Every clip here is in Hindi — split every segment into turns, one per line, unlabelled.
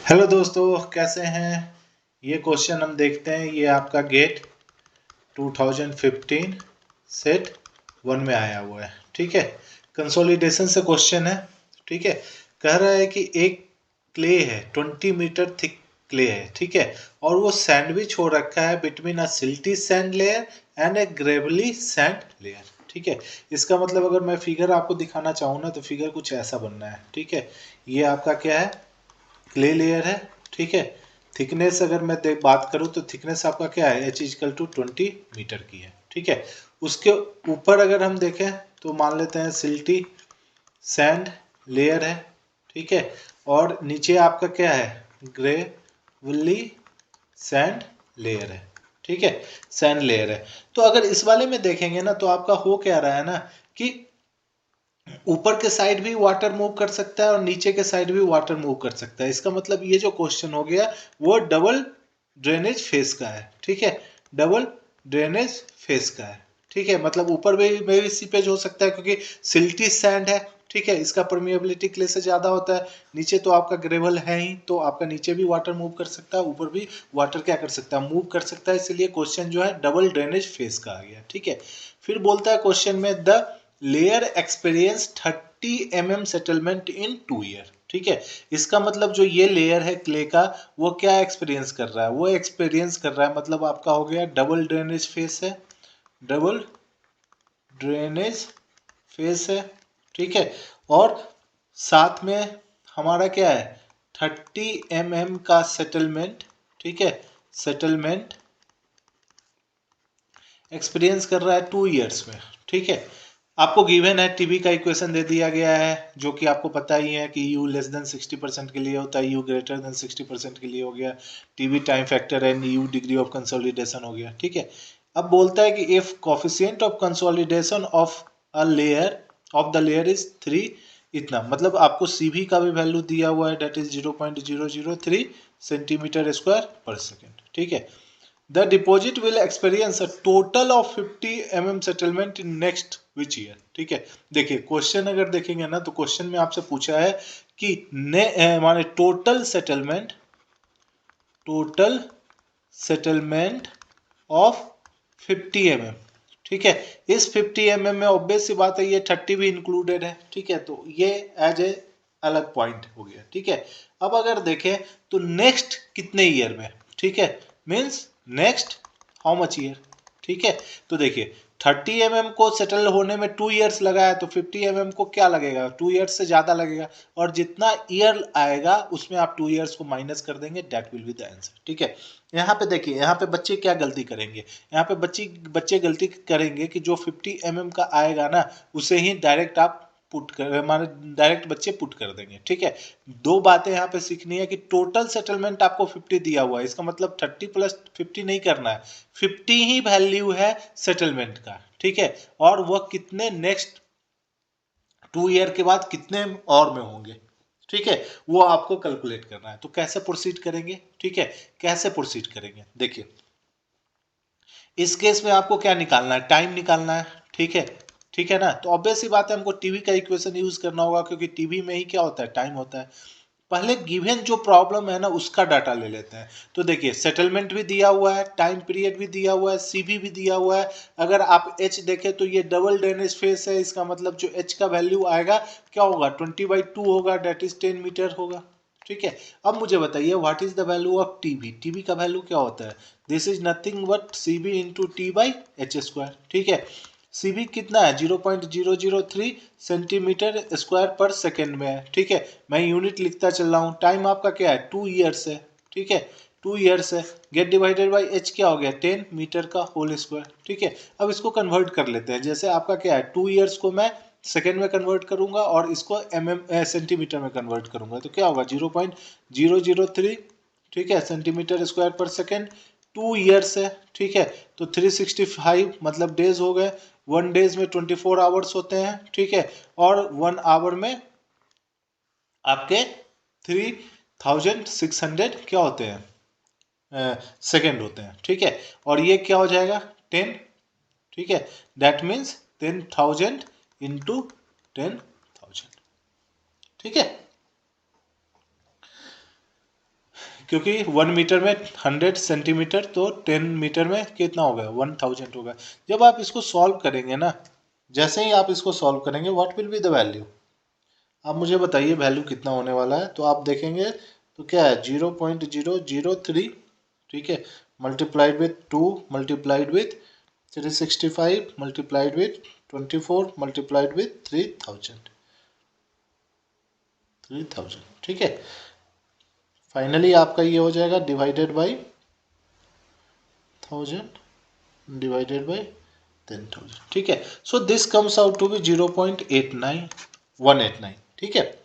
हेलो दोस्तों, कैसे हैं। ये क्वेश्चन हम देखते हैं। ये आपका गेट 2015 सेट 1 में आया हुआ है। ठीक है, कंसोलिडेशन से क्वेश्चन है। ठीक है, कह रहा है कि एक क्ले है, 20 मीटर थिक क्ले है। ठीक है, और वो सैंडविच हो रखा है between a silty sand layer and A Gravely sand layer. ठीक है, इसका मतलब अगर मैं फिगर आपको दिखाना चाहूँ ना, तो फिगर कुछ ऐसा बनना है। ठीक है, ये आपका क्या है, क्ले लेयर है। ठीक है, थिकनेस अगर मैं बात करूं तो थिकनेस आपका क्या है, एच इजकल टू 20 मीटर की है। ठीक है, उसके ऊपर अगर हम देखें तो मान लेते हैं सिल्टी सैंड लेयर है। ठीक है, और नीचे आपका क्या है, ग्रेवली सैंड लेयर है। ठीक है, सैंड लेयर है। तो अगर इस वाले में देखेंगे ना, तो आपका हो क्या रहा है ना कि ऊपर के साइड भी वाटर मूव कर सकता है और नीचे के साइड भी वाटर मूव कर सकता है। इसका मतलब ये जो क्वेश्चन हो गया वो डबल ड्रेनेज फेस का है। ठीक है, डबल ड्रेनेज फेस का है। ठीक है, मतलब ऊपर भी सीपेज हो सकता है क्योंकि सिल्टी सैंड है। ठीक है, इसका परमिएबिलिटी क्ले से ज्यादा होता है। नीचे तो आपका ग्रेवल है ही, तो आपका नीचे भी वाटर मूव कर सकता है, ऊपर भी वाटर क्या कर सकता है, मूव कर सकता है। इसलिए क्वेश्चन जो है डबल ड्रेनेज फेस का आ गया। ठीक है, फिर बोलता है क्वेश्चन में the layer experience 30 settlement in 2 year. ठीक है, इसका मतलब जो ये लेयर है क्ले का, वो क्या एक्सपीरियंस कर रहा है, वो एक्सपीरियंस कर रहा है, मतलब आपका हो गया डबल ड्रेनेज फेस है, डबल ड्रेनेज फेस है। ठीक है, और साथ में हमारा क्या है, 30 का सेटलमेंट। ठीक है, सेटलमेंट एक्सपीरियंस कर रहा है 2 ईयर्स में। ठीक है, आपको गिवन है टीबी का इक्वेशन दे दिया गया है, जो कि आपको पता ही है कि यू लेस देन 60% के लिए होता है, यू ग्रेटर देन 60% के लिए हो गया TB time factor and you degree of consolidation हो गया। ठीक है, अब बोलता है कि if coefficient of consolidation of a layer of the layer is 3, इतना मतलब आपको सीबी का भी वैल्यू दिया हुआ है, डेट इज 0.003 सेंटीमीटर स्क्वायर पर सेकेंड। ठीक है, the deposit will experience a total of 50 settlement in next which year। ठीक है, देखिए क्वेश्चन अगर देखेंगे ना, तो क्वेश्चन में आपसे पूछा है कि माने टोटल सेटलमेंट ऑफ 50 ठीक है, इस 50 में ऑब्वियस सी बात है ये 30 भी इंक्लूडेड है। ठीक है, तो ये एज ए अलग पॉइंट हो गया। ठीक है, अब अगर देखें तो नेक्स्ट कितने ईयर में, ठीक है, means next how much year. ठीक है, तो देखिए 30 को सेटल होने में 2 ईयर्स लगा है, तो 50 को क्या लगेगा, 2 ईयर्स से ज्यादा लगेगा, और जितना ईयर आएगा उसमें आप 2 ईयर्स को माइनस कर देंगे, that will be the answer. ठीक है, यहाँ पे देखिए, यहाँ पे बच्चे क्या गलती करेंगे, यहाँ पे बच्चे गलती करेंगे कि जो 50 का आएगा ना, उसे ही डायरेक्ट आप पुट कर, माने डायरेक्ट बच्चे पुट कर देंगे। ठीक है, दो बातें यहाँ पे सीखनी है कि टोटल सेटलमेंट आपको 50 दिया हुआ है, इसका मतलब 30 प्लस 50 नहीं करना है, 50 ही वैल्यू है सेटलमेंट का। ठीक है, और वह कितने नेक्स्ट 2 ईयर के बाद कितने और में होंगे, ठीक है, वो आपको कैलकुलेट करना है। तो कैसे प्रोसीड करेंगे, ठीक है, कैसे प्रोसीड करेंगे, देखिए इस केस में आपको क्या निकालना है, टाइम निकालना है। ठीक है, ठीक है ना, तो ऑब्वियस सी बात है हमको टीवी का इक्वेशन यूज करना होगा, क्योंकि टीवी में ही क्या होता है, टाइम होता है। पहले गिवन जो प्रॉब्लम है ना, उसका डाटा ले लेते हैं। तो देखिए सेटलमेंट भी दिया हुआ है, टाइम पीरियड भी दिया हुआ है, सीबी भी दिया हुआ है। अगर आप एच देखें तो ये डबल ड्रेनेज फेस है, इसका मतलब जो एच का वैल्यू आएगा क्या होगा, 20/2 होगा, डेट इज 10 मीटर होगा। ठीक है, अब मुझे बताइए what is the value of TB. TB का वैल्यू क्या होता है, this is nothing but CB into T by H square. ठीक है, सीबी कितना है, 0.003 सेंटीमीटर स्क्वायर पर सेकेंड में है। ठीक है, मैं यूनिट लिखता चल रहा हूँ। टाइम आपका क्या है, 2 ईयर्स है। ठीक है, 2 ईयर्स है, गेट डिवाइडेड बाई एच क्या हो गया, 10 मीटर का होल स्क्वायर। ठीक है, अब इसको कन्वर्ट कर लेते हैं। जैसे आपका क्या है, 2 ईयर्स को मैं सेकेंड में कन्वर्ट करूंगा और इसको सेंटीमीटर में कन्वर्ट करूंगा, तो क्या होगा 0.003, ठीक है, सेंटीमीटर स्क्वायर पर सेकेंड। 2 ईयर्स है। ठीक है, तो 365 मतलब डेज हो गए। 1 डेज में 24 आवर्स होते हैं। ठीक है, और 1 आवर में आपके 3600 क्या होते हैं, सेकेंड होते हैं। ठीक है, और ये क्या हो जाएगा 10। ठीक है, दैट मीन्स 10,000 इंटू 10,000। ठीक है, क्योंकि 1 मीटर में 100 सेंटीमीटर, तो 10 मीटर में कितना हो गया, 1000 होगा। जब आप इसको सॉल्व करेंगे ना, जैसे ही आप इसको सॉल्व करेंगे, what will be the value, आप मुझे बताइए वैल्यू कितना होने वाला है। तो आप देखेंगे तो क्या है, 0.003, ठीक है, multiplied with 2 multiplied with 365 multiplied with 24 multiplied with 3000, ठीक है। फाइनली आपका ये हो जाएगा डिवाइडेड बाई 1000 डिवाइडेड बाई 10,000, ठीक है। So this comes out to be 0.189, ठीक है।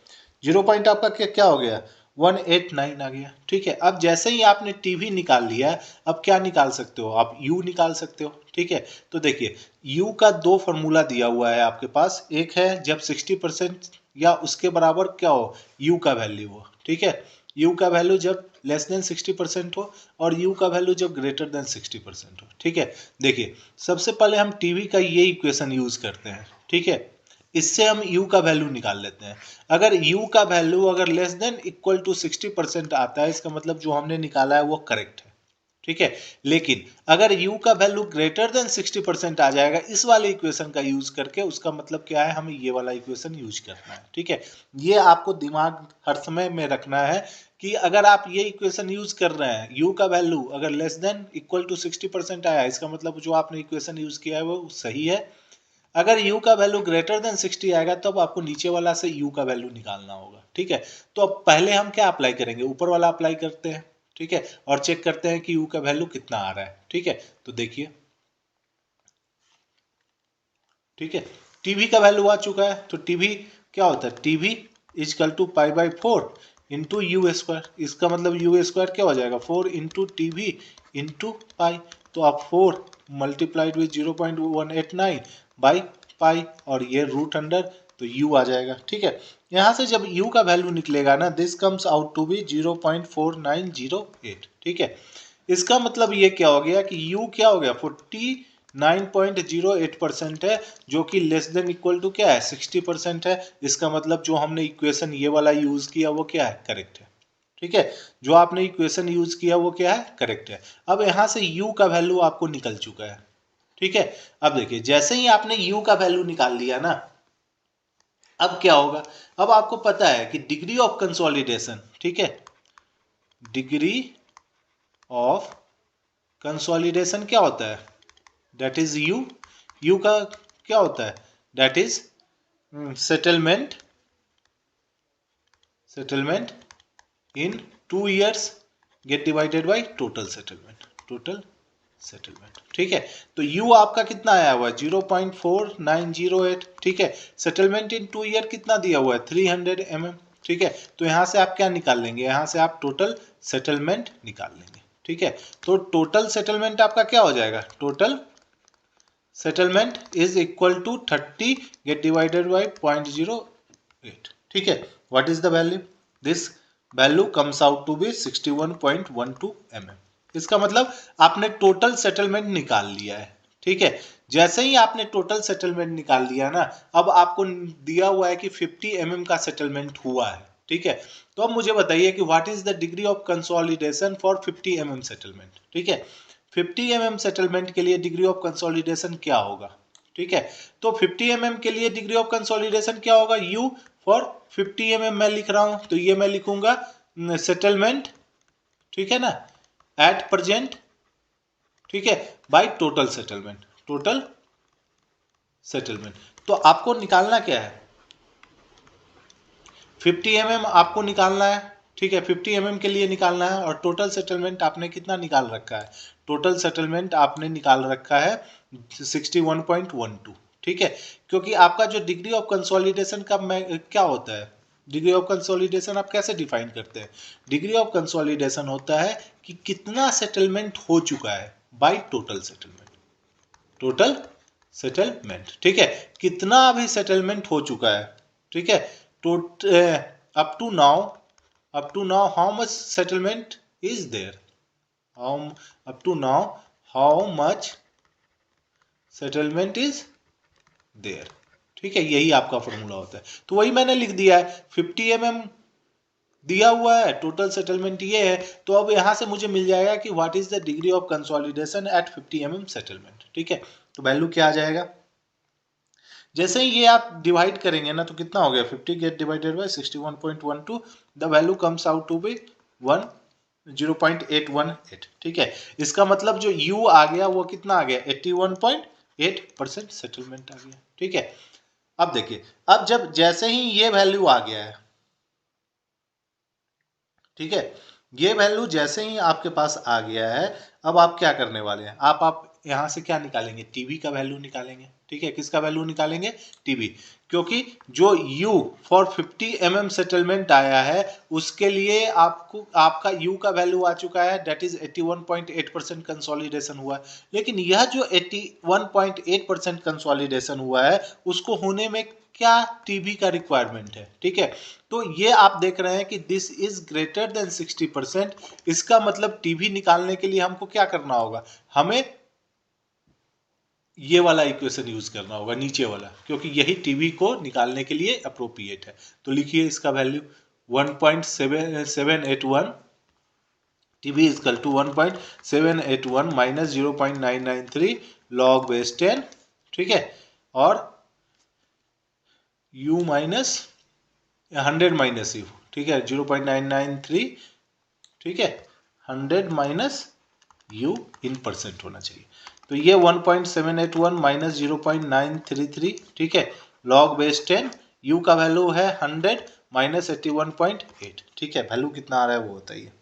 0 पॉइंट आपका क्या क्या हो गया, 189 आ गया, ठीक है। अब जैसे ही आपने टीवी निकाल लिया, अब क्या निकाल सकते हो आप, यू निकाल सकते हो, ठीक है। तो देखिए यू का दो फॉर्मूला दिया हुआ है आपके पास, एक है जब 60% या उसके बराबर क्या हो यू का वैल्यू हो, ठीक है, यू का वैल्यू जब लेस देन 60% हो, और यू का वैल्यू जब ग्रेटर देन 60% हो, ठीक है। देखिए सबसे पहले हम टीवी का ये इक्वेशन यूज करते हैं, ठीक है। इससे हम u का वैल्यू निकाल लेते हैं। अगर u का वैल्यू अगर लेस देन इक्वल टू 60% आता है, इसका मतलब जो हमने निकाला है वो करेक्ट है, ठीक है। लेकिन अगर u का वैल्यू ग्रेटर देन 60% आ जाएगा इस वाले इक्वेशन का यूज करके, उसका मतलब क्या है, हमें ये वाला इक्वेशन यूज करना है, ठीक है। ये आपको दिमाग हर समय में रखना है कि अगर आप ये इक्वेशन यूज कर रहे हैं, u का वैल्यू अगर लेस देन इक्वल टू 60% आया, इसका मतलब जो आपने इक्वेशन यूज किया है वो सही है। अगर u का वैल्यू ग्रेटर देन 60 आएगा तब आपको नीचे वाला से u का वैल्यू निकालना होगा, ठीक है। तो अब पहले हम क्या अप्लाई करेंगे, ऊपर वाला अप्लाई करते हैं, ठीक है, और चेक करते हैं कि u का वैल्यू कितना आ रहा है, ठीक है। तो देखिए, ठीक है, टीवी का वैल्यू आ चुका है, तो टीवी क्या होता है, TV is equal to π/4 into u square, इसका मतलब यू स्क्वायर क्या हो जाएगा, 4 इंटू टीवी इंटू पाई। तो आप 4 मल्टीप्लाइड विथ 0.189 बाई पाई, और ये रूट अंडर, तो u आ जाएगा, ठीक है। यहाँ से जब u का वैल्यू निकलेगा ना, this comes out to be 0.4908, ठीक है। इसका मतलब ये क्या हो गया कि u क्या हो गया, 49.08% है, जो कि लेस देन इक्वल टू क्या है, 60% है। इसका मतलब जो हमने इक्वेशन ये वाला यूज किया वो क्या है, करेक्ट है, ठीक है। जो आपने इक्वेशन यूज किया वो क्या है, करेक्ट है। अब यहां से u का वैल्यू आपको निकल चुका है, ठीक है। अब देखिए जैसे ही आपने u का वैल्यू निकाल लिया ना, अब क्या होगा, अब आपको पता है कि डिग्री ऑफ कंसोलिडेशन, ठीक है, डिग्री ऑफ कंसोलिडेशन क्या होता है, दैट इज यू का क्या होता है, that is settlement settlement in 2 years gate divided by total settlement, ठीक है। तो u आपका कितना आया हुआ है, 0.4908, ठीक है। सेटलमेंट इन 2 year कितना दिया हुआ है, 300 mm, ठीक है। तो यहां से आप क्या निकाल लेंगे, यहां से आप टोटल सेटलमेंट निकाल लेंगे, ठीक है। तो टोटल सेटलमेंट आपका क्या हो जाएगा, total settlement is equal to 30 get divided by 0.08, ठीक है। What is the value, this value comes out to be 61.12 mm। इसका मतलब आपने टोटल सेटलमेंट निकाल लिया है, ठीक है। जैसे ही आपने टोटल सेटलमेंट निकाल लिया ना, अब आपको दिया हुआ है कि 50 mm का सेटलमेंट हुआ है, ठीक है। तो अब मुझे बताइए कि what is the degree of consolidation for 50 mm settlement, ठीक है। 50 mm सेटलमेंट के लिए डिग्री ऑफ कंसोलिडेशन क्या होगा, ठीक है। तो 50 mm के लिए डिग्री ऑफ कंसोलिडेशन क्या होगा, u फॉर 50 mm मैं लिख रहा हूं, तो ये मैं लिखूंगा सेटलमेंट, ठीक है ना, एट प्रेजेंट, ठीक है, बाय टोटल सेटलमेंट। तो आपको निकालना क्या है, 50 mm आपको निकालना है, ठीक है, 50 mm के लिए निकालना है। और टोटल सेटलमेंट आपने कितना निकाल रखा है, टोटल सेटलमेंट आपने निकाल रखा है 61.12, ठीक है। क्योंकि आपका जो डिग्री ऑफ कंसोलिडेशन का क्या होता है, डिग्री ऑफ कंसोलिडेशन आप कैसे डिफाइन करते हैं, डिग्री ऑफ कंसोलिडेशन होता है कि कितना सेटलमेंट हो चुका है बाय टोटल सेटलमेंट, ठीक है, कितना अभी सेटलमेंट हो चुका है, ठीक है। Up to now how much settlement is there, how up to now how much settlement is there, ठीक है। यही आपका फॉर्मूला होता है, तो वही मैंने लिख दिया है 50 mm दिया हुआ है, टोटल सेटलमेंट ये है। तो अब यहाँ से मुझे मिल जाएगा कि what is the degree of consolidation at 50 mm settlement. ठीक है, तो वैल्यू क्या आ जाएगा, जैसे ही ये आप डिवाइड करेंगे ना तो कितना हो गया, 50 get divided by 61.12, the value comes out to be 0.818। ठीक है, इसका मतलब जो U आ गया वो कितना आ गया, 81.8% सेटलमेंट आ गया। ठीक है, अब देखिए, अब जब जैसे ही ये वैल्यू आ गया है, ठीक है, ये वैल्यू जैसे ही आपके पास आ गया है, अब आप क्या करने वाले हैं, आप यहां से क्या निकालेंगे, टीवी का वैल्यू निकालेंगे। ठीक है, किसका वैल्यू निकालेंगे, टीवी, क्योंकि जो यू फॉर 50 mm सेटलमेंट आया है उसके लिए आपको आपका यू का वैल्यू आ चुका है, दैट इज 81.8% कंसोलिडेशन हुआ है। लेकिन यह जो 81.8% कंसोलिडेशन हुआ है उसको होने में क्या टीवी का रिक्वायरमेंट है। ठीक है, तो ये आप देख रहे हैं कि दिस इज ग्रेटर देन 60%। इसका मतलब टीवी निकालने के लिए हमको क्या करना होगा, हमें ये वाला इक्वेशन यूज करना होगा, नीचे वाला, क्योंकि यही टीवी को निकालने के लिए अप्रोप्रिएट है। तो लिखिए इसका value 1.781, TV is equal to 1.781 minus 0.993 log base 10। ठीक है, और u माइनस 100 माइनस यू। ठीक है, 0.993। ठीक है, 100 माइनस यू इन परसेंट होना चाहिए। तो ये 1.781 माइनस 0.933। ठीक है, लॉग बेस 10, यू का वैल्यू है 100 माइनस 81.8। ठीक है, वैल्यू कितना आ रहा है वो बताइए।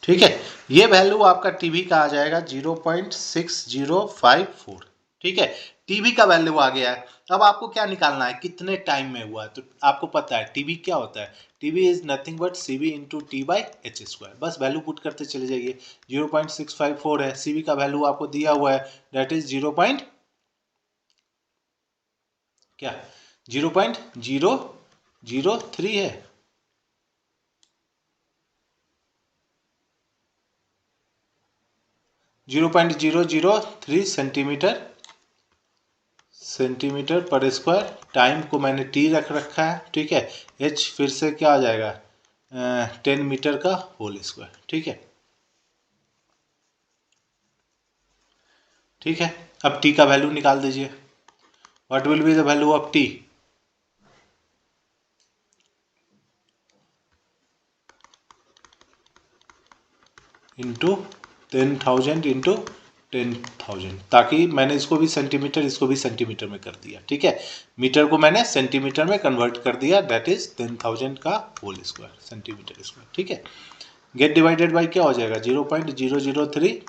ठीक है, ये वैल्यू आपका टीवी का आ जाएगा 0.6054। ठीक है, टीवी का वैल्यू आ गया है। अब आपको क्या निकालना है, कितने टाइम में हुआ है, तो आपको पता है टीवी क्या होता है, TV is nothing but CV into T by H square. बस वैल्यू पुट करते चले जाइए, 0.654 है, सीवी का वैल्यू आपको दिया हुआ है, दैट इज 0. क्या 0.003 है, 0.003 सेंटीमीटर पर स्क्वायर। टाइम को मैंने टी रख रखा है। ठीक है, एच फिर से क्या आ जाएगा, 10 मीटर का होल स्क्वायर। ठीक है, ठीक है, अब टी का वैल्यू निकाल दीजिए, what will be the value of T, into 10,000 into 10,000, ताकि मैंने इसको भी सेंटीमीटर इसको भी सेंटीमीटर में कर दिया। ठीक है, मीटर को मैंने सेंटीमीटर में कन्वर्ट कर दिया, दैट इज 10,000 का होल स्क्वायर सेंटीमीटर स्क्वायर। ठीक है, गेट डिवाइडेड बाई क्या हो जाएगा, 0.003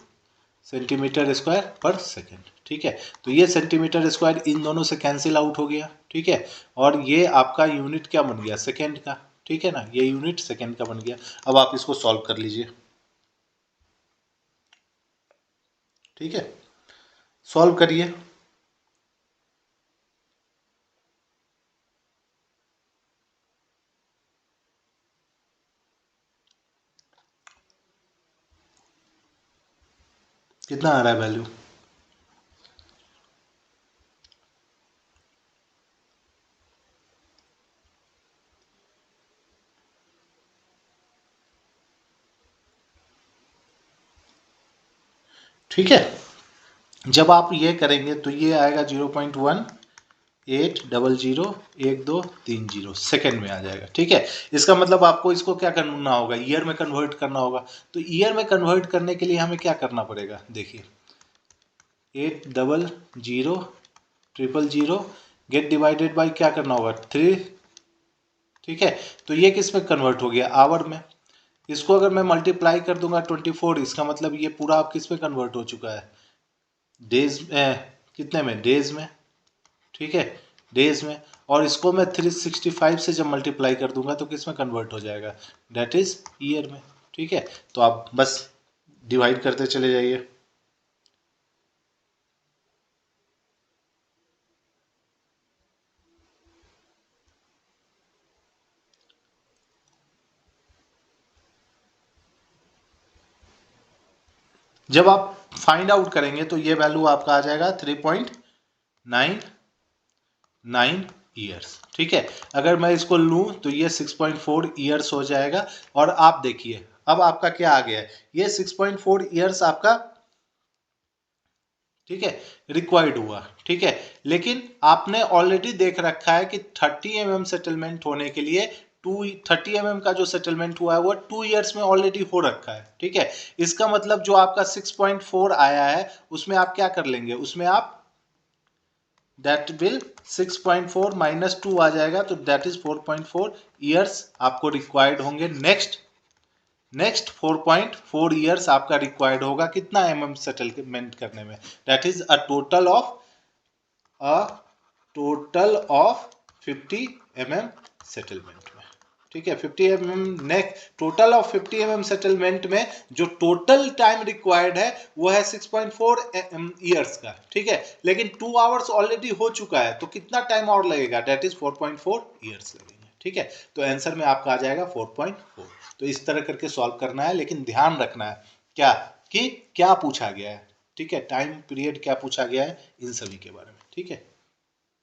सेंटीमीटर स्क्वायर पर सेकेंड। ठीक है, तो ये सेंटीमीटर स्क्वायर इन दोनों से कैंसिल आउट हो गया। ठीक है, और ये आपका यूनिट क्या बन गया, सेकेंड का। ठीक है ना, ये यूनिट सेकेंड का बन गया। अब आप इसको सॉल्व कर लीजिए। ठीक है, सॉल्व करिए। कितना आ रहा है वैल्यू, ठीक है, जब आप ये करेंगे तो ये आएगा 0.1800 1230 सेकेंड में आ जाएगा। ठीक है, इसका मतलब आपको इसको क्या करना होगा, ईयर में कन्वर्ट करना होगा। तो ईयर में कन्वर्ट करने के लिए हमें क्या करना पड़ेगा, देखिए 800 गेट डिवाइडेड बाई क्या करना होगा, 3। ठीक है, तो ये किस में कन्वर्ट हो गया, आवर में। इसको अगर मैं मल्टीप्लाई कर दूंगा 24, इसका मतलब ये पूरा आप किस में कन्वर्ट हो चुका है, डेज, कितने में, डेज में। ठीक है, डेज में। और इसको मैं 365 से जब मल्टीप्लाई कर दूंगा तो किस में कन्वर्ट हो जाएगा, दैट इज ईयर में। ठीक है, तो आप बस डिवाइड करते चले जाइए। जब आप फाइंड आउट करेंगे तो ये वैल्यू आपका आ जाएगा 3.99 ईयर्स। ठीक है, अगर मैं इसको लूं तो ये 6.4 ईयर्स हो जाएगा। और आप देखिए अब आपका क्या आ गया है, ये 6.4 ईयर्स आपका, ठीक है, रिक्वायर्ड हुआ। ठीक है, लेकिन आपने ऑलरेडी देख रखा है कि 30 सेटलमेंट होने के लिए 30 का जो सेटलमेंट हुआ है वो 2 ईयर्स में ऑलरेडी हो रखा है। ठीक है, इसका मतलब जो आपका 6.4 आया है उसमें आप क्या कर लेंगे, उसमें आप दैट विल 6.4 माइनस 2 आ जाएगा, तो दैट इज 4.4 ईयर्स आपको रिक्वायर्ड होंगे। नेक्स्ट 4.4 ईयर्स आपका रिक्वायर्ड होगा कितना सेटलमेंट करने में, that is a total of 50 settlement में। ठीक है, 50 नेक्स्ट टोटल ऑफ 50 सेटलमेंट में जो टोटल टाइम रिक्वायर्ड है वो है 6.4 ईयर्स का। ठीक है, लेकिन 2 आवर्स ऑलरेडी हो चुका है, तो कितना टाइम और लगेगा, दैट इज 4.4 ईयर्स लगेंगे। ठीक है, तो आंसर में आपका आ जाएगा 4.4। तो इस तरह करके सॉल्व करना है, लेकिन ध्यान रखना है क्या कि क्या पूछा गया है। ठीक है, टाइम पीरियड क्या पूछा गया है, इन सभी के बारे में। ठीक है।